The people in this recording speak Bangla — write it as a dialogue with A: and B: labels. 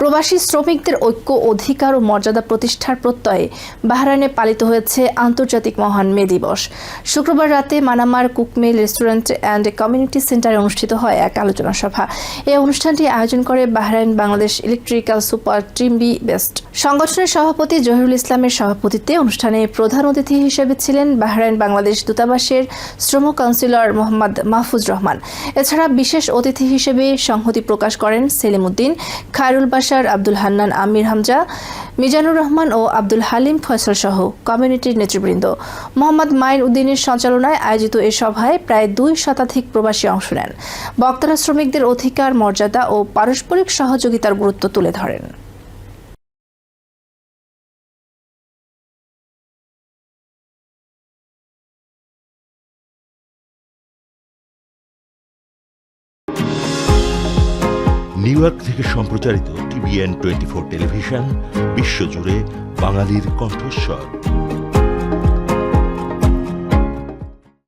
A: প্রবাসী শ্রমিকদের ঐক্য, অধিকার ও মর্যাদা প্রতিষ্ঠার প্রত্যয়ে বাহরাইনে পালিত হয়েছে আন্তর্জাতিক মহান মে দিবস। শুক্রবার রাতে মানামার কুকমেল রেস্টুরেন্ট অ্যান্ড কমিউনিটি সেন্টারে অনুষ্ঠিত হয় এক আলোচনা সভা। এই অনুষ্ঠানটি আয়োজন করে Bahrain Bangladesh electrical super team be best. সংগঠনের সভাপতি জহিরুল ইসলামের সভাপতিত্বে অনুষ্ঠানে প্রধান অতিথি হিসেবে ছিলেন বাহরাইন বাংলাদেশ দূতাবাসের শ্রম কাউন্সিলর মোহাম্মদ মাহফুজ রহমান। এছাড়া বিশেষ অতিথি হিসেবে সংহতি প্রকাশ করেন সেলিম উদ্দিন, খায়রুল বাশার, আব্দুল হান্নান, আমির হামজা, মিজানুর রহমান ও আব্দুল হালিম ফয়সল সহ কমিউনিটির নেতৃবৃন্দ। মোহাম্মদ মাইন উদ্দিনের সঞ্চালনায় আয়োজিত এ সভায় প্রায় 2 শতাধিক প্রবাসী অংশ নেন। বক্তারা শ্রমিকদের অধিকার, মর্যাদা ও পারস্পরিক সহযোগিতার গুরুত্ব তুলে ধরেন।
B: নিউ ইয়র্ক থেকে সম্প্রচারিত TVN 24 টেলিভিশন বিশ্বজুড়ে বাঙালির কণ্ঠস্বর।